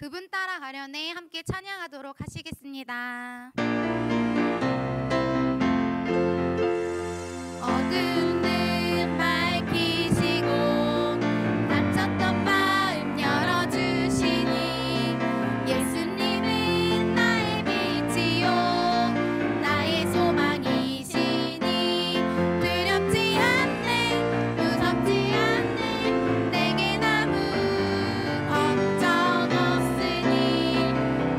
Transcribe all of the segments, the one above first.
그분 따라가려네 함께 찬양하도록 하시겠습니다. 어두운 눈 밝히시고 닫혔던 마음 열어주시니 예수님은 나의 빛이요 나의 소망이시니 두렵지 않네 무섭지 않네 내게 아무 걱정 없으니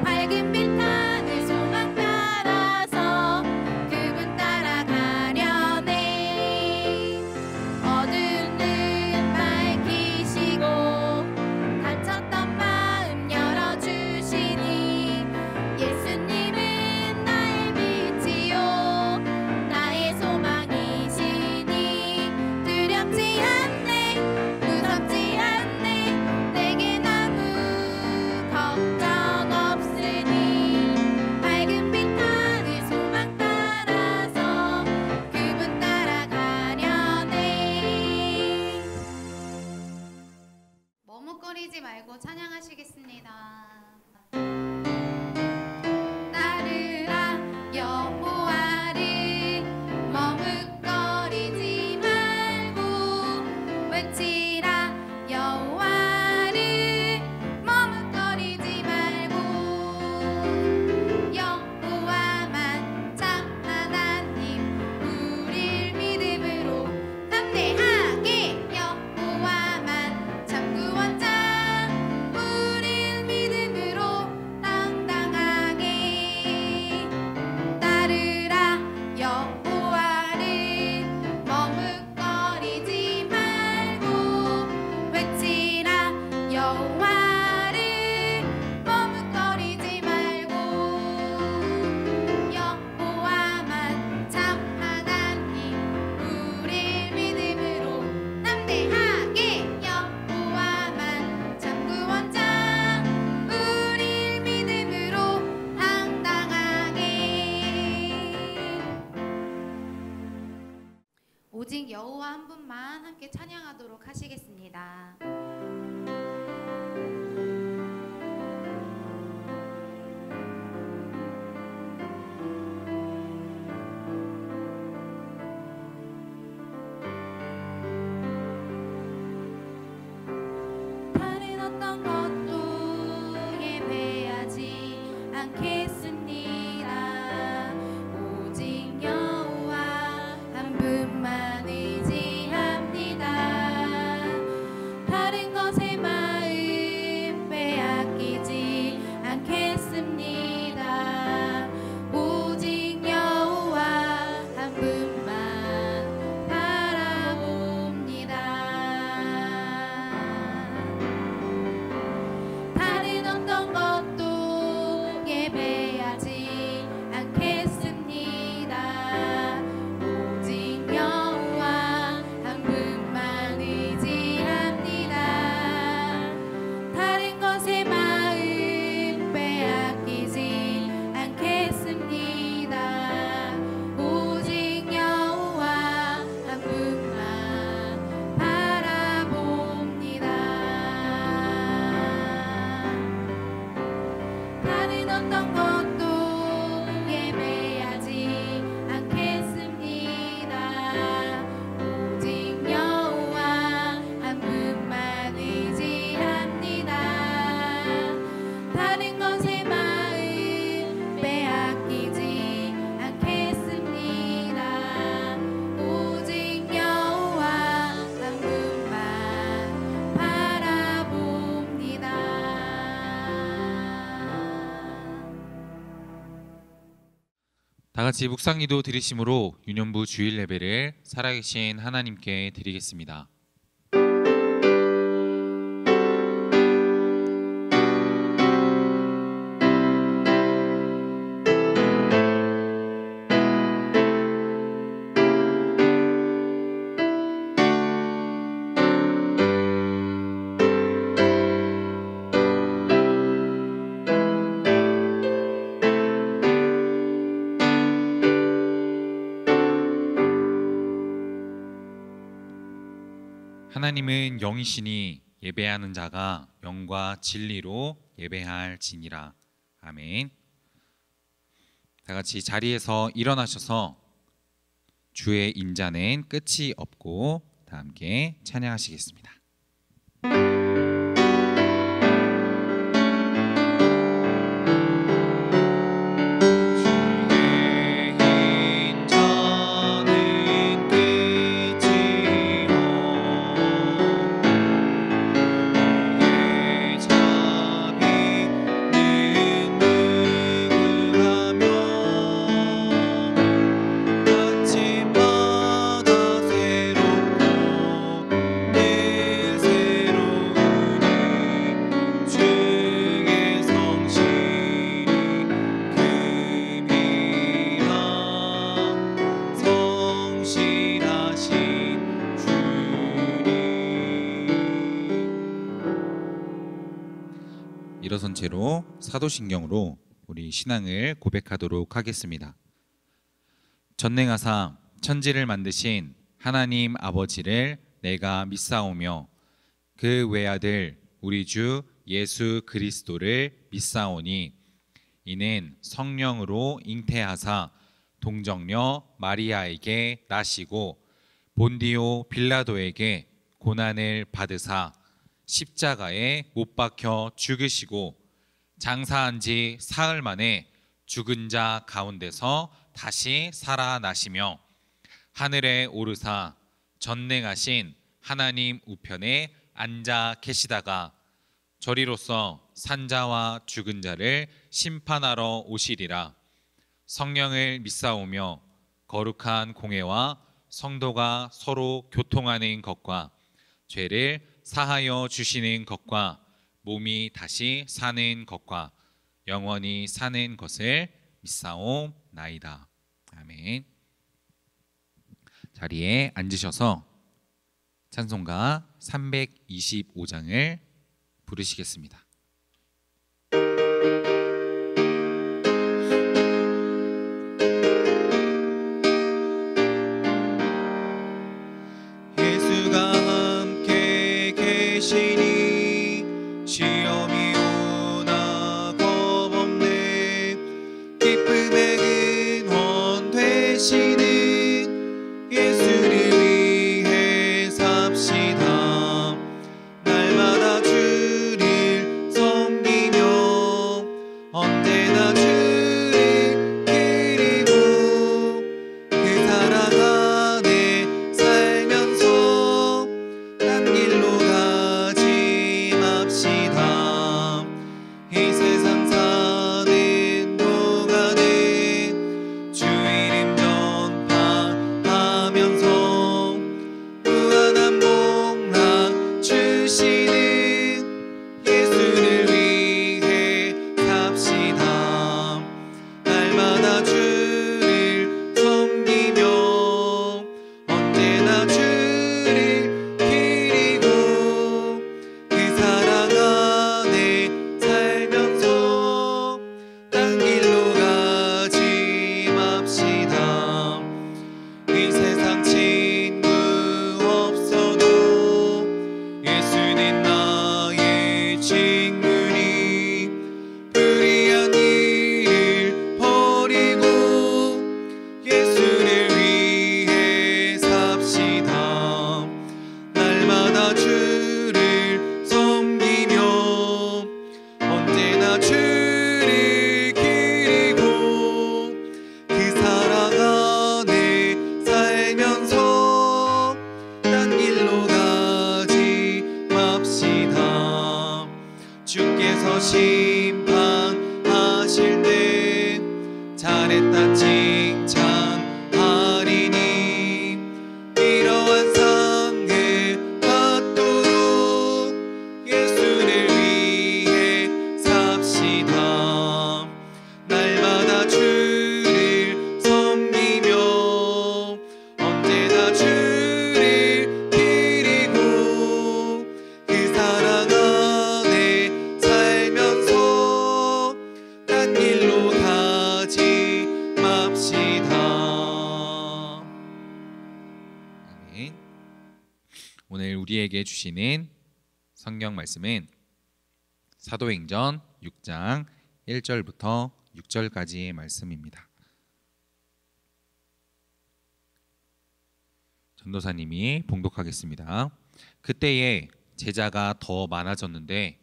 밝은 빛 하늘 소망 따라서 그분 따라가려네 어두운 눈 밝히시고 닫혔던 마음 열어주시니 예수님은 나의 빛이요 나의 소망이시니 두렵지 않네 무섭지 않네 내겐 아무 걱정 없으니 밝은 빛 하늘 소망 따라서 그분 따라가려네 머뭇거리지 말고 찬양하시겠습니다. 따르라 여호와를 머뭇거리지 말고 외치라 여호와를 머뭇거리지 말고 여호와만 참 하나님 우릴 믿음으로 담대하게 여호와만 참 구원자 우릴 믿음으로 당당하게 따르라 여호와를 머뭇거리지 말고 외치라 여호와를 머뭇거리지 말고 여호와만 참 하나님 우릴 믿음으로 담대하게 여호와만 참 구원자 우릴 믿음으로 당당하게 오직 여호와 한 분만 함께 찬양하도록 하시겠습니다. 다른 어떤 것도 예배하지 않겠습니다. 오직 여호와 한 분만 의지합니다. 다른 것에 마음 빼앗기지 않겠습니다. 오직 여호와 한 분만 바라봅니다. 다른 어떤 것도 예배하지 않겠습니다. 오직 여호와 한 분만 의지합니다. 다른 것에 마음 빼앗기지 않겠습니다. 오직 여호와 한 분만 바라봅니다. 다른 어떤 것도 예배하지 않겠습니다. 오직 여호와 한 분만 의지합니다. 다른 것에 마음 빼앗기지 않겠습니다. 오직 여호와 한 분만 바라봅니다. 다 같이 묵상기도 드리심으로 유년부 주일 예배를 살아계신 하나님께 드리겠습니다. 하나님은 영이시니 예배하는 자가 영과 진리로 예배할지니라. 아멘. 다 같이 자리에서 일어나셔서 주의 인자는 끝이 없고 다 함께 찬양하시겠습니다. 일어선 채로 사도신경으로 우리 신앙을 고백하도록 하겠습니다. 전능하사 천지를 만드신 하나님 아버지를 내가 믿사오며 그 외아들 우리 주 예수 그리스도를 믿사오니 이는 성령으로 잉태하사 동정녀 마리아에게 나시고 본디오 빌라도에게 고난을 받으사 십자가에 못 박혀 죽으시고 장사한 지 사흘 만에 죽은 자 가운데서 다시 살아나시며 하늘에 오르사 전능하신 하나님 우편에 앉아 계시다가 저리로서 산자와 죽은 자를 심판하러 오시리라. 성령을 믿사오며 거룩한 공회와 성도가 서로 교통하는 것과 죄를 사하여 주시는 것과 몸이 다시 사는 것과 영원히 사는 것을 믿사옵나이다. 아멘. 자리에 앉으셔서 찬송가 325장을 부르시겠습니다. 시험이 오나 겁없네. 기쁨의 근원 되시는 예수를 위해 삽시다. 날마다 주를 섬기며 언제나 주를 기리고 그 사랑 안에 살면서 딴 길로 가지 맙시다. 이 세상 사는 동안에 주 이름 전파하면서 무한한 복락 주시는 예수를 위해 삽시다. 날마다 주를 섬기며 언제나 주를 기리고 그 사랑 안에 살면서 딴 길로 가지 맙시다. 이 세상 친구 없어도 예수는 나의 친구니 불의한 일을 버리고 예수를 위해 삽시다. 날마다 주를 섬기며 언제나 주를 기리고 그 사랑 안에 살면서 딴 길로 가지 맙시다. 주께서 심판하실 때 잘했다 칭찬하리니 이러한 상을 받도록 예수를 위해 삽시다. 날마다 주를 섬기며 언제나 주를 기리고 그 사랑 안에 살면서 딴 길로 가지 맙시다. 아멘. 오늘 우리에게 주시는 성경 말씀은 사도행전 6장 1절부터 6절까지의 말씀입니다. 전도사님이 봉독하겠습니다. 그때에 제자가 더 많아졌는데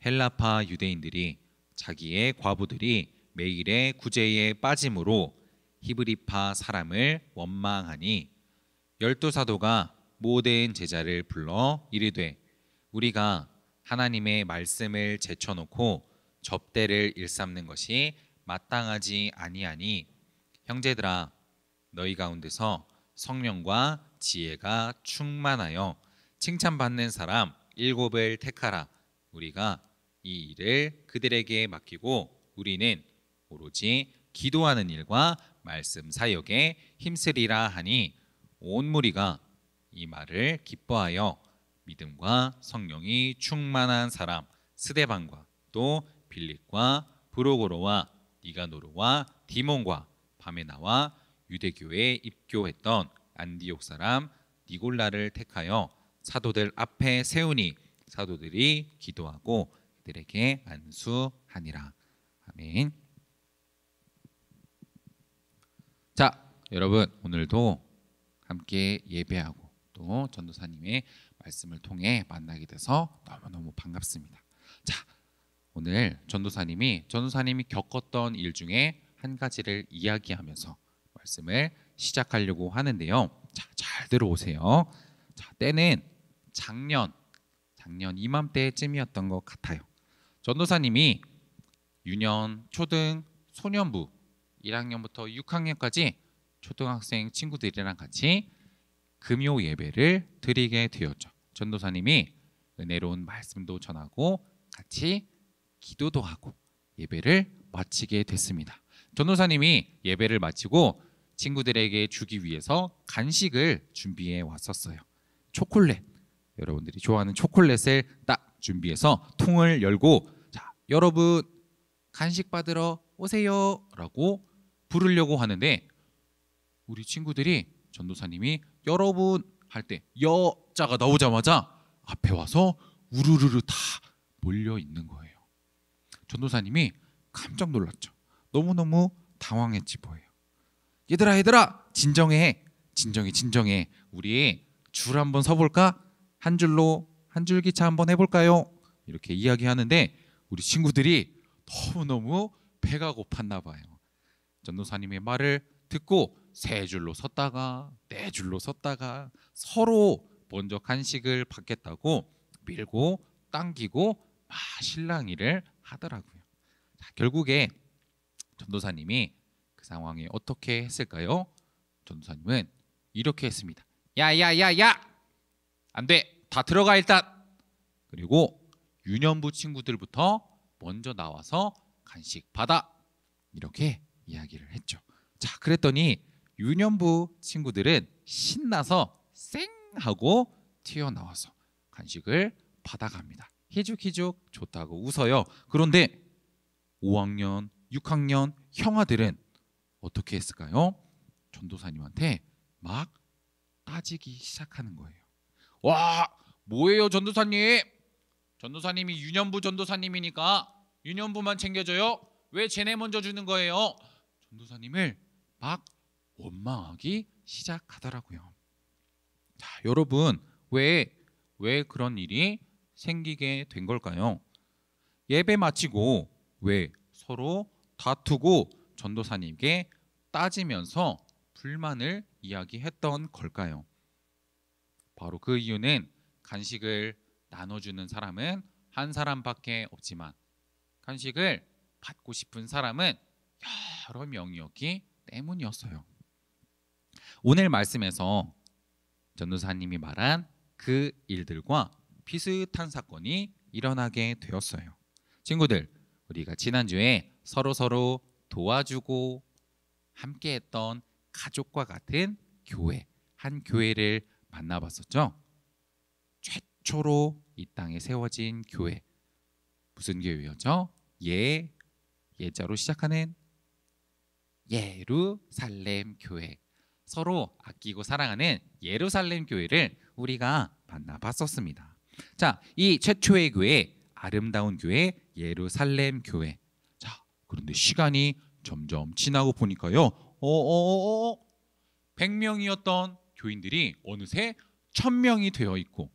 헬라파 유대인들이 자기의 과부들이 매일의 구제에 빠짐으로 히브리파 사람을 원망하니 12사도가 모든 제자를 불러 이르되 우리가 하나님의 말씀을 제쳐놓고 접대를 일삼는 것이 마땅하지 아니하니 형제들아 너희 가운데서 성령과 지혜가 충만하여 칭찬받는 사람 7을 택하라. 우리가 이 일을 그들에게 맡기고 우리는 오로지 기도하는 일과 말씀 사역에 힘쓰리라 하니 온 무리가 이 말을 기뻐하여 믿음과 성령이 충만한 사람 스데반과 또 빌립과 브로고로와 니가노르와 디몬과 밤에 나와 유대교에 입교했던 안디옥 사람 니골라를 택하여 사도들 앞에 세우니 사도들이 기도하고 그들에게 안수하니라. 아멘. 자, 여러분 오늘도 함께 예배하고 또 전도사님의 말씀을 통해 만나게 돼서 너무너무 반갑습니다. 자, 오늘 전도사님이 겪었던 일 중에 한 가지를 이야기하면서 말씀을 시작하려고 하는데요. 자, 잘 들어오세요. 자, 때는 작년 이맘때쯤이었던 것 같아요. 전도사님이 유년, 초등, 소년부 1학년부터 6학년까지 초등학생 친구들이랑 같이 금요 예배를 드리게 되었죠. 전도사님이 은혜로운 말씀도 전하고 같이 기도도 하고 예배를 마치게 됐습니다. 전도사님이 예배를 마치고 친구들에게 주기 위해서 간식을 준비해 왔었어요. 초콜릿, 여러분들이 좋아하는 초콜릿을 딱 준비해서 통을 열고 자, 여러분 간식 받으러 오세요 라고 부르려고 하는데 우리 친구들이 전도사님이 여러분 할 때 여자가 나오자마자 앞에 와서 우르르르 다 몰려 있는 거예요. 전도사님이 깜짝 놀랐죠. 너무너무 당황했지 뭐예요. 얘들아 진정해. 우리 줄 한번 서볼까? 한 줄기차 한번 해볼까요? 이렇게 이야기하는데 우리 친구들이 너무너무 배가 고팠나 봐요. 전도사님의 말을 듣고 3줄로 섰다가 4줄로 섰다가 서로 먼저 간식을 받겠다고 밀고 당기고 실랑이를 하더라고요. 자, 결국에 전도사님이 그 상황에 어떻게 했을까요? 전도사님은 이렇게 했습니다. 야야야야! 안 돼! 다 들어가 일단! 그리고 유년부 친구들부터 먼저 나와서 간식 받아! 이렇게 이야기를 했죠. 자, 그랬더니 유년부 친구들은 신나서 쌩 하고 튀어나와서 간식을 받아갑니다. 희죽희죽 좋다고 웃어요. 그런데 5학년, 6학년 형아들은 어떻게 했을까요? 전도사님한테 막 따지기 시작하는 거예요. 와, 뭐예요 전도사님? 전도사님이 유년부 전도사님이니까 유년부만 챙겨줘요? 왜 쟤네 먼저 주는 거예요? 전도사님을 막 원망하기 시작하더라고요. 자, 여러분 왜 그런 일이 생기게 된 걸까요? 예배 마치고 왜 서로 다투고 전도사님께 따지면서 불만을 이야기했던 걸까요? 바로 그 이유는 간식을 나눠주는 사람은 한 사람밖에 없지만 간식을 받고 싶은 사람은 여러 명이었기 때문이었어요. 오늘 말씀에서 전도사님이 말한 그 일들과 비슷한 사건이 일어나게 되었어요. 친구들, 우리가 지난주에 서로 도와주고 함께했던 가족과 같은 교회, 한 교회를 만나봤었죠. 최초로 이 땅에 세워진 교회, 무슨 교회였죠? 예자로 시작하는 예루살렘 교회. 서로 아끼고 사랑하는 예루살렘 교회를 우리가 만나봤었습니다. 자, 이 최초의 교회 아름다운 교회 예루살렘 교회. 자, 그런데 시간이 점점 지나고 보니까요. 100명이었던 교인들이 어느새 1000명이 되어 있고,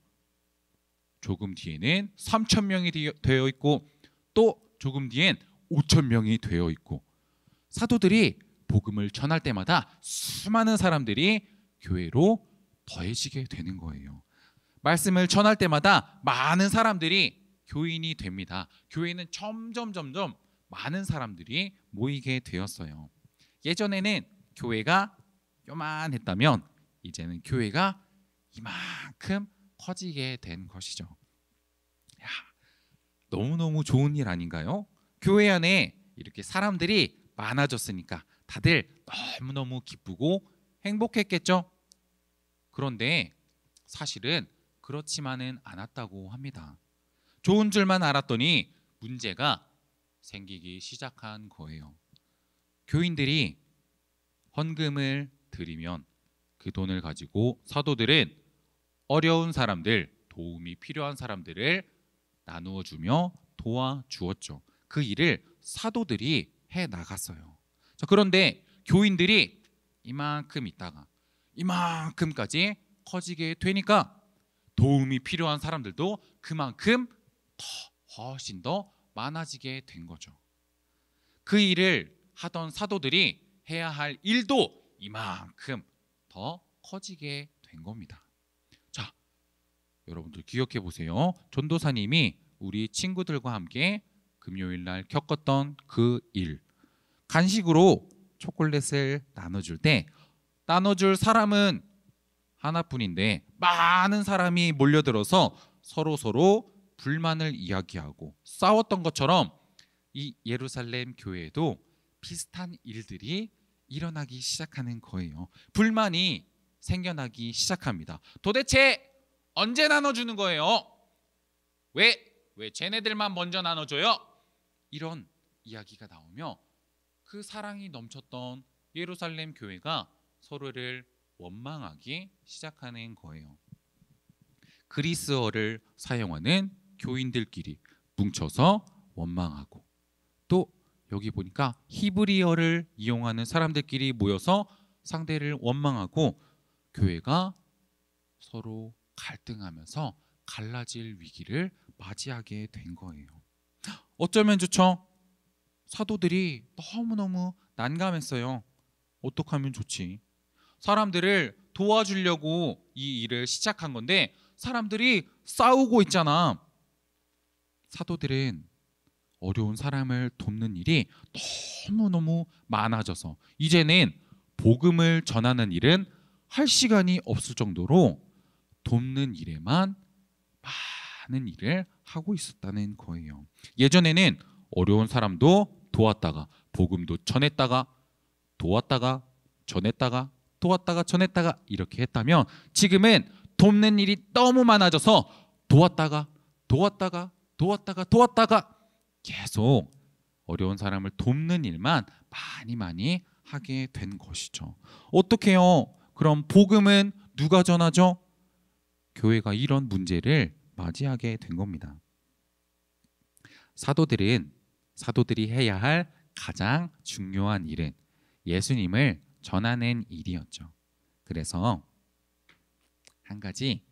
조금 뒤에는 3000명이 되어 있고, 또 조금 뒤엔 5000명이 되어 있고, 사도들이 복음을 전할 때마다 수많은 사람들이 교회로 더해지게 되는 거예요. 말씀을 전할 때마다 많은 사람들이 교인이 됩니다. 교회는 점점 많은 사람들이 모이게 되었어요. 예전에는 교회가 요만했다면 이제는 교회가 이만큼 커지게 된 것이죠. 야, 너무너무 좋은 일 아닌가요? 교회 안에 이렇게 사람들이 많아졌으니까 다들 너무너무 기쁘고 행복했겠죠? 그런데 사실은 그렇지만은 않았다고 합니다. 좋은 줄만 알았더니 문제가 생기기 시작한 거예요. 교인들이 헌금을 드리면 그 돈을 가지고 사도들은 어려운 사람들, 도움이 필요한 사람들을 나누어 주며 도와주었죠. 그 일을 사도들이 해 나갔어요. 자, 그런데 교인들이 이만큼 있다가 이만큼까지 커지게 되니까 도움이 필요한 사람들도 그만큼 훨씬 더 많아지게 된 거죠. 그 일을 하던 사도들이 해야 할 일도 이만큼 더 커지게 된 겁니다. 자, 여러분들 기억해 보세요. 전도사님이 우리 친구들과 함께 금요일 날 겪었던 그 일, 간식으로 초콜릿을 나눠줄 때 나눠줄 사람은 하나뿐인데 많은 사람이 몰려들어서 서로 불만을 이야기하고 싸웠던 것처럼 이 예루살렘 교회에도 비슷한 일들이 일어나기 시작하는 거예요. 불만이 생겨나기 시작합니다. 도대체 언제 나눠주는 거예요? 왜 쟤네들만 먼저 나눠줘요? 이런 이야기가 나오며 그 사랑이 넘쳤던 예루살렘 교회가 서로를 원망하기 시작하는 거예요. 그리스어를 사용하는 교인들끼리 뭉쳐서 원망하고, 또 여기 보니까 히브리어를 이용하는 사람들끼리 모여서 상대를 원망하고, 교회가 서로 갈등하면서 갈라질 위기를 맞이하게 된 거예요. 어쩌면 좋죠? 사도들이 너무너무 난감했어요. 어떻게 하면 좋지? 사람들을 도와주려고 이 일을 시작한 건데 사람들이 싸우고 있잖아. 사도들은 어려운 사람을 돕는 일이 너무너무 많아져서 이제는 복음을 전하는 일은 할 시간이 없을 정도로 돕는 일에만 많은 일을 하고 있었다는 거예요. 예전에는 어려운 사람도 도왔다가 복음도 전했다가 도왔다가 전했다가 도왔다가 전했다가 이렇게 했다면, 지금은 돕는 일이 너무 많아져서 도왔다가 계속 어려운 사람을 돕는 일만 많이 하게 된 것이죠. 어떻게 해요? 그럼 복음은 누가 전하죠? 교회가 이런 문제를 맞이하게 된 겁니다. 사도들이 해야 할 가장 중요한 일은 예수님을 전하는 일이었죠. 그래서 한 가지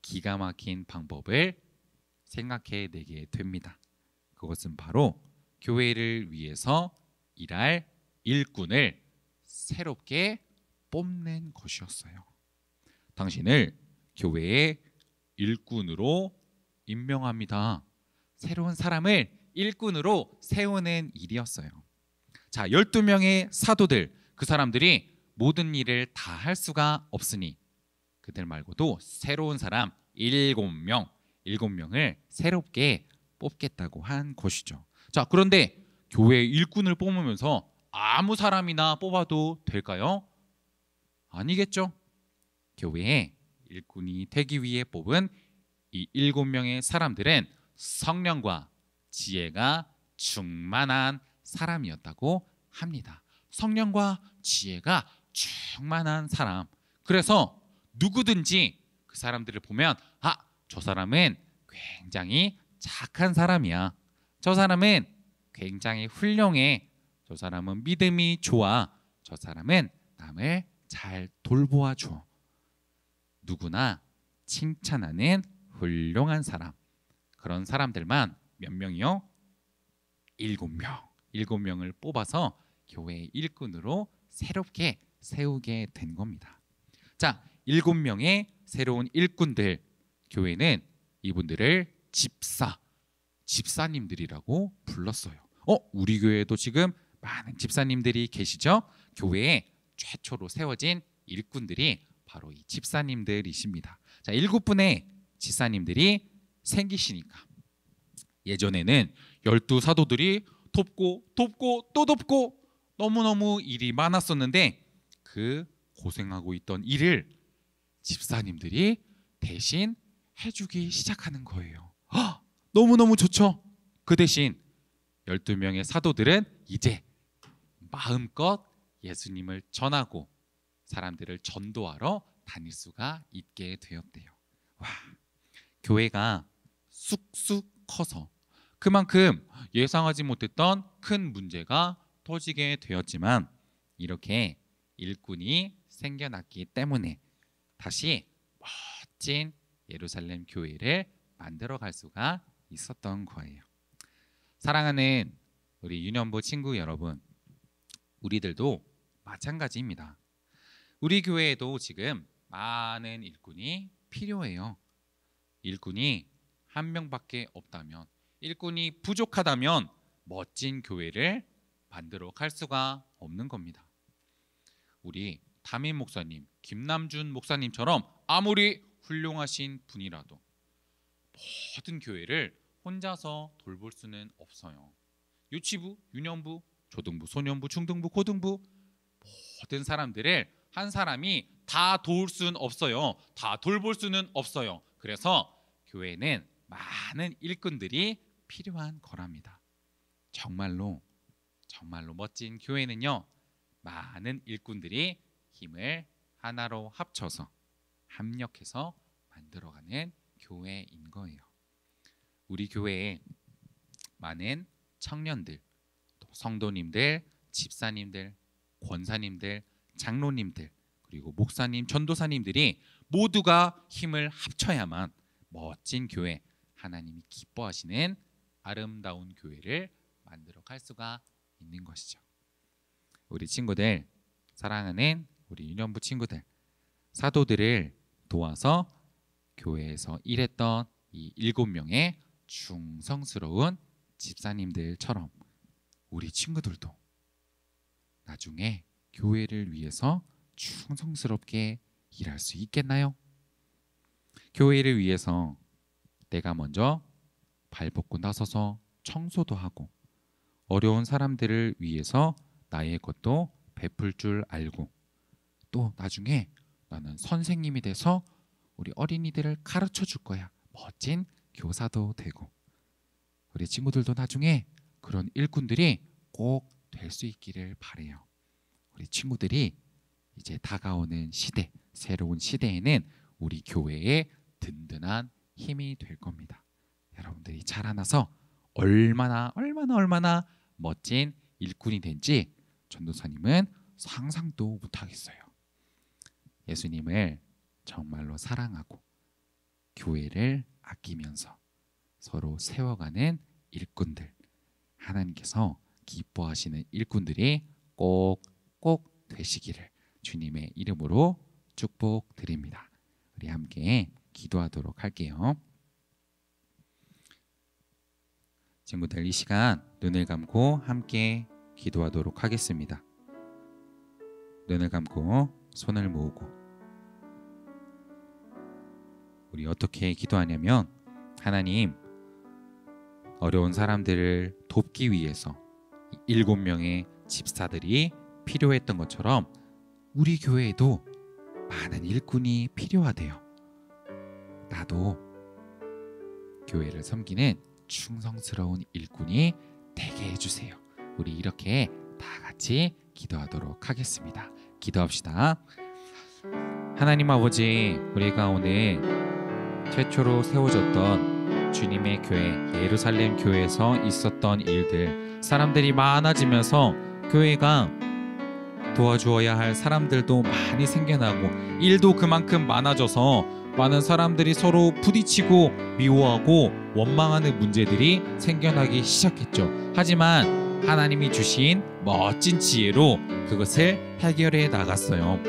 기가 막힌 방법을 생각해 내게 됩니다. 그것은 바로 교회를 위해서 일할 일꾼을 새롭게 뽑는 것이었어요. 당신을 교회의 일꾼으로 임명합니다. 새로운 사람을 일꾼으로 세우는 일이었어요. 자, 12명의 사도들, 그 사람들이 모든 일을 다 할 수가 없으니 그들 말고도 새로운 사람 7명을 새롭게 뽑겠다고 한 것이죠. 자, 그런데 교회 일꾼을 뽑으면서 아무 사람이나 뽑아도 될까요? 아니겠죠. 교회에 일꾼이 되기 위해 뽑은 이 7명의 사람들은 성령과 지혜가 충만한 사람이었다고 합니다. 성령과 지혜가 충만한 사람. 그래서 누구든지 그 사람들을 보면 저 사람은 굉장히 착한 사람이야. 저 사람은 굉장히 훌륭해. 저 사람은 믿음이 좋아. 저 사람은 남을 잘 돌보아 줘. 누구나 칭찬하는 훌륭한 사람. 그런 사람들만 몇 명이요? 7명. 7명을 뽑아서 교회 일꾼으로 새롭게 세우게 된 겁니다. 자, 7명의 새로운 일꾼들. 교회는 이분들을 집사님들이라고 불렀어요. 우리 교회에도 지금 많은 집사님들이 계시죠? 교회에 최초로 세워진 일꾼들이 바로 이 집사님들이십니다. 자, 7분의 집사님들이 생기시니까 예전에는 12사도들이 돕고 또 돕고 너무너무 일이 많았었는데 그 고생하고 있던 일을 집사님들이 대신 해주기 시작하는 거예요. 너무너무 좋죠? 그 대신 12명의 사도들은 이제 마음껏 예수님을 전하고 사람들을 전도하러 다닐 수가 있게 되었대요. 와, 교회가 쑥쑥 커서 그만큼 예상하지 못했던 큰 문제가 터지게 되었지만 이렇게 일꾼이 생겨났기 때문에 다시 멋진 예루살렘 교회를 만들어갈 수가 있었던 거예요. 사랑하는 우리 유년부 친구 여러분, 우리들도 마찬가지입니다. 우리 교회에도 지금 많은 일꾼이 필요해요. 일꾼이 한 명밖에 없다면, 일꾼이 부족하다면 멋진 교회를 만들어 갈 수가 없는 겁니다. 우리 담임 목사님, 김남준 목사님처럼 아무리 훌륭하신 분이라도 모든 교회를 혼자서 돌볼 수는 없어요. 유치부, 유년부, 초등부, 소년부, 중등부, 고등부 모든 사람들을 한 사람이 다 도울 수는 없어요. 다 돌볼 수는 없어요. 그래서 교회는 많은 일꾼들이 필요한 거랍니다. 정말로 멋진 교회는요, 많은 일꾼들이 힘을 하나로 합쳐서 합력해서 만들어가는 교회인 거예요. 우리 교회에 많은 청년들, 또 성도님들, 집사님들, 권사님들, 장로님들, 그리고 목사님, 전도사님들이 모두가 힘을 합쳐야만 멋진 교회, 하나님이 기뻐하시는 아름다운 교회를 만들어 갈 수가 있는 것이죠. 우리 친구들, 사랑하는 우리 유년부 친구들, 사도들을 도와서 교회에서 일했던 이 7명의 충성스러운 집사님들처럼 우리 친구들도 나중에 교회를 위해서 충성스럽게 일할 수 있겠나요? 교회를 위해서 내가 먼저 발벗고 나서서 청소도 하고 어려운 사람들을 위해서 나의 것도 베풀 줄 알고 또 나중에 나는 선생님이 돼서 우리 어린이들을 가르쳐 줄 거야. 멋진 교사도 되고 우리 친구들도 나중에 그런 일꾼들이 꼭 될 수 있기를 바래요. 우리 친구들이 이제 다가오는 시대, 새로운 시대에는 우리 교회의 든든한 힘이 될 겁니다. 여러분들이 자라나서 얼마나 멋진 일꾼이 된지 전도사님은 상상도 못하겠어요. 예수님을 정말로 사랑하고 교회를 아끼면서 서로 세워가는 일꾼들, 하나님께서 기뻐하시는 일꾼들이 꼭 되시기를 주님의 이름으로 축복드립니다. 우리 함께 기도하도록 할게요. 친구들, 이 시간 눈을 감고 함께 기도하도록 하겠습니다. 눈을 감고 손을 모으고 우리 어떻게 기도하냐면, 하나님, 어려운 사람들을 돕기 위해서 7명의 집사들이 필요했던 것처럼 우리 교회에도 많은 일꾼이 필요하대요. 나도 교회를 섬기는 충성스러운 일꾼이 되게 해주세요. 우리 이렇게 다 같이 기도하도록 하겠습니다. 기도합시다. 하나님 아버지, 우리가 오늘 최초로 세워졌던 주님의 교회 예루살렘 교회에서 있었던 일들, 사람들이 많아지면서 교회가 도와주어야 할 사람들도 많이 생겨나고 일도 그만큼 많아져서 많은 사람들이 서로 부딪히고 미워하고 원망하는 문제들이 생겨나기 시작했죠. 하지만 하나님이 주신 멋진 지혜로 그것을 해결해 나갔어요.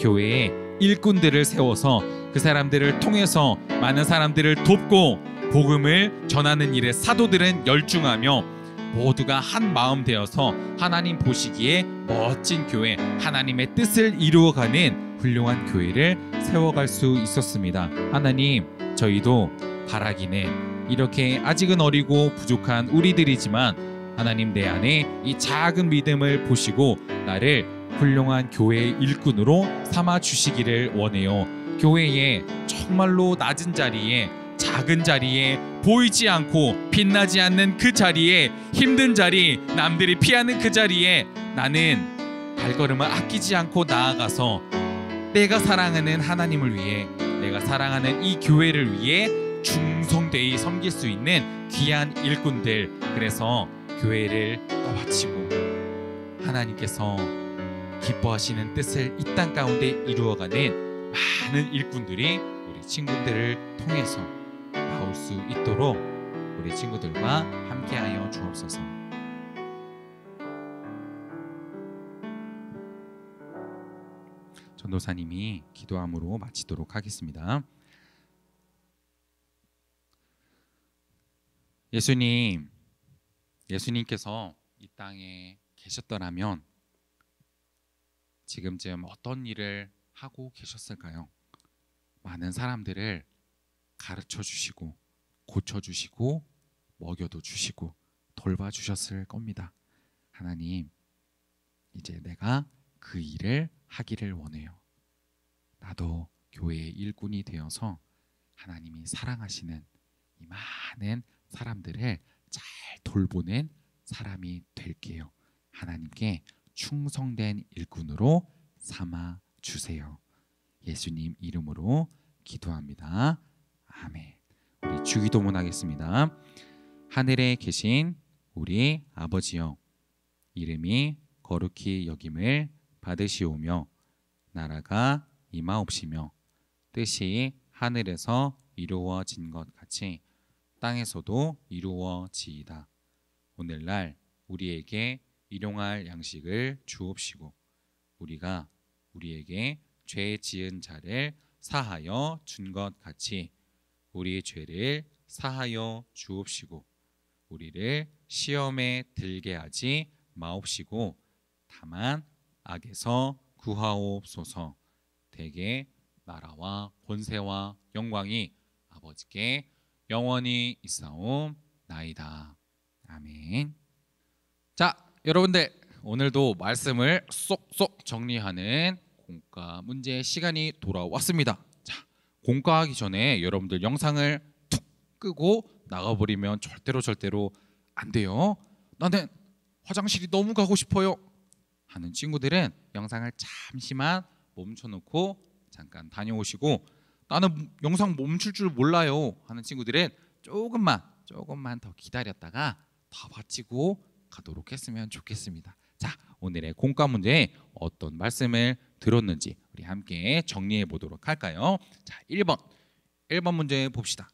교회에 일꾼들을 세워서 그 사람들을 통해서 많은 사람들을 돕고 복음을 전하는 일에 사도들은 열중하며 모두가 한 마음 되어서 하나님 보시기에 멋진 교회, 하나님의 뜻을 이루어가는 훌륭한 교회를 세워갈 수 있었습니다. 하나님, 저희도 바라기는 이렇게 아직은 어리고 부족한 우리들이지만 하나님 내 안에 이 작은 믿음을 보시고 나를 훌륭한 교회의 일꾼으로 삼아 주시기를 원해요. 교회에 정말로 낮은 자리에, 작은 자리에, 보이지 않고 빛나지 않는 그 자리에, 힘든 자리, 남들이 피하는 그 자리에 나는 발걸음을 아끼지 않고 나아가서 내가 사랑하는 하나님을 위해, 내가 사랑하는 이 교회를 위해 충성되이 섬길 수 있는 귀한 일꾼들, 그래서 교회를 떠받치고 하나님께서 기뻐하시는 뜻을 이 땅 가운데 이루어가는 많은 일꾼들이 우리 친구들을 통해서 나올 수 있도록 우리 친구들과 함께하여 주옵소서. 전도사님이 기도함으로 마치도록 하겠습니다. 예수님께서 이 땅에 계셨더라면 지금쯤 어떤 일을 하고 계셨을까요? 많은 사람들을 가르쳐 주시고 고쳐 주시고 먹여도 주시고 돌봐주셨을 겁니다. 하나님, 이제 내가 그 일을 하기를 원해요. 나도 교회의 일꾼이 되어서 하나님이 사랑하시는 이 많은 사람들을 잘 돌보는 사람이 될게요. 하나님께 충성된 일꾼으로 삼아 주세요. 예수님 이름으로 기도합니다. 아멘. 우리 주기도문 하겠습니다. 하늘에 계신 우리 아버지여, 이름이 거룩히 여김을 받으시오며 나라가 임하옵시며 뜻이 하늘에서 이루어진 것 같이 땅에서도 이루어지이다. 오늘날 우리에게 일용할 양식을 주옵시고 우리가 우리에게 죄 지은 자를 사하여 준 것 같이 우리의 죄를 사하여 주옵시고 우리를 시험에 들게 하지 마옵시고 다만 악에서 구하옵소서. 대개 나라와 권세와 영광이 아버지께 영원히 있사옵나이다. 아멘. 자, 여러분들 오늘도 말씀을 쏙쏙 정리하는 공과 문제 시간이 돌아왔습니다. 자, 공과하기 전에 여러분들 영상을 툭 끄고 나가버리면 절대로 안 돼요. 나는 화장실이 너무 가고 싶어요 하는 친구들은 영상을 잠시만 멈춰놓고 잠깐 다녀오시고, 나는 영상 멈출 줄 몰라요 하는 친구들은 조금만 더 기다렸다가 더 마치고 가도록 했으면 좋겠습니다. 자, 오늘의 공과 문제에 어떤 말씀을 들었는지 우리 함께 정리해 보도록 할까요? 자, 1번 문제 봅시다.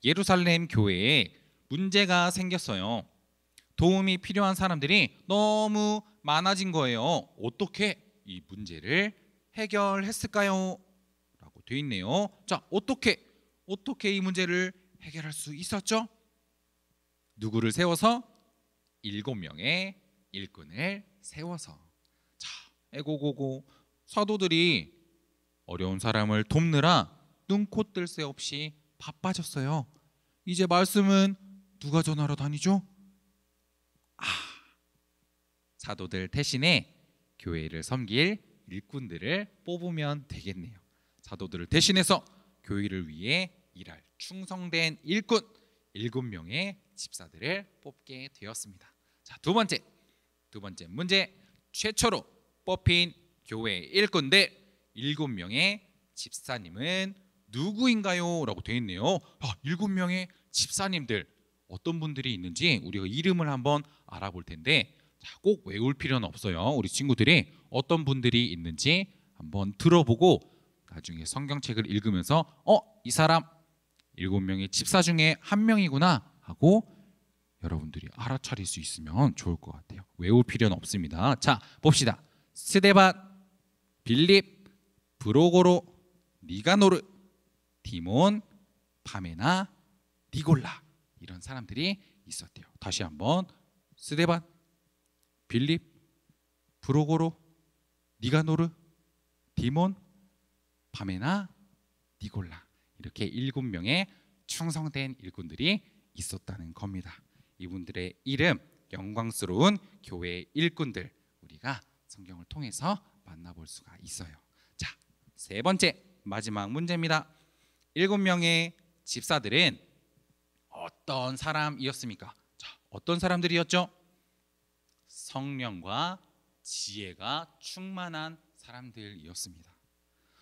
예루살렘 교회에 문제가 생겼어요. 도움이 필요한 사람들이 너무 많아진 거예요. 어떻게 이 문제를 해결했을까요? 라고 돼 있네요. 자, 어떻게 이 문제를 해결할 수 있었죠? 누구를 세워서? 7명의 일꾼을 세워서. 자, 에고고고 사도들이 어려운 사람을 돕느라 눈코 뜰 새 없이 바빠졌어요. 이제 말씀은 누가 전하러 다니죠? 사도들 대신에 교회를 섬길 일꾼들을 뽑으면 되겠네요. 사도들을 대신해서 교회를 위해 일할 충성된 일꾼 7명의 집사들을 뽑게 되었습니다. 자, 두 번째 문제, 최초로 뽑힌 교회 일꾼들 7명의 집사님은 누구인가요? 라고 되어 있네요. 7명의 집사님들 어떤 분들이 있는지 우리가 이름을 한번 알아볼 텐데 자, 꼭 외울 필요는 없어요. 우리 친구들이 어떤 분들이 있는지 한번 들어보고 나중에 성경책을 읽으면서 이 사람 7명의 집사 중에 한 명이구나 하고 여러분들이 알아차릴 수 있으면 좋을 것 같아요. 외울 필요는 없습니다. 자, 봅시다. 스데반, 빌립, 브로고로, 니가노르, 디몬, 파메나, 니골라 이런 사람들이 있었대요. 다시 한번 스데반, 빌립, 브로고로, 니가노르, 디몬, 파메나, 니골라 이렇게 7명의 충성된 일꾼들이 있었다는 겁니다. 이분들의 이름, 영광스러운 교회의 일꾼들 우리가 성경을 통해서 만나볼 수가 있어요. 자, 세 번째 마지막 문제입니다. 7명의 집사들은 어떤 사람이었습니까? 자, 어떤 사람들이었죠? 성령과 지혜가 충만한 사람들이었습니다.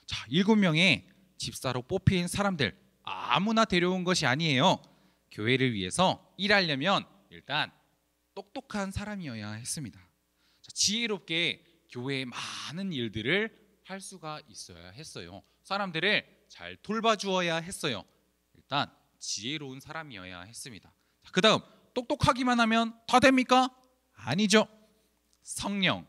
자, 7명의 집사로 뽑힌 사람들 아무나 데려온 것이 아니에요. 교회를 위해서 일하려면 일단 똑똑한 사람이어야 했습니다. 자, 지혜롭게 교회의 많은 일들을 할 수가 있어야 했어요. 사람들을 잘 돌봐주어야 했어요. 일단 지혜로운 사람이어야 했습니다. 그 다음 똑똑하기만 하면 다 됩니까? 아니죠. 성령,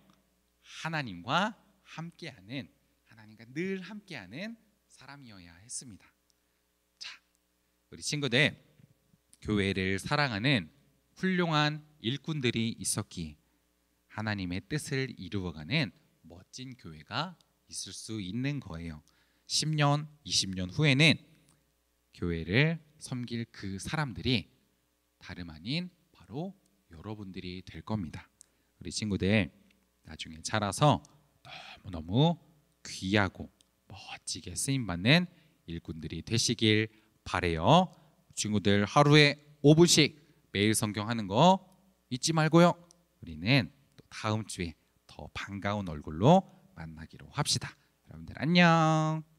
하나님과 함께하는, 하나님과 늘 함께하는 사람이어야 했습니다. 자, 우리 친구들 교회를 사랑하는 훌륭한 일꾼들이 있었기에 하나님의 뜻을 이루어가는 멋진 교회가 있을 수 있는 거예요. 10년, 20년 후에는 교회를 섬길 그 사람들이 다름 아닌 바로 여러분들이 될 겁니다. 우리 친구들 나중에 자라서 너무너무 귀하고 멋지게 쓰임받는 일꾼들이 되시길 바래요. 친구들 하루에 5분씩 매일 성경 하는 거 잊지 말고요. 우리는 또 다음 주에 더 반가운 얼굴로 만나기로 합시다. 여러분들 안녕.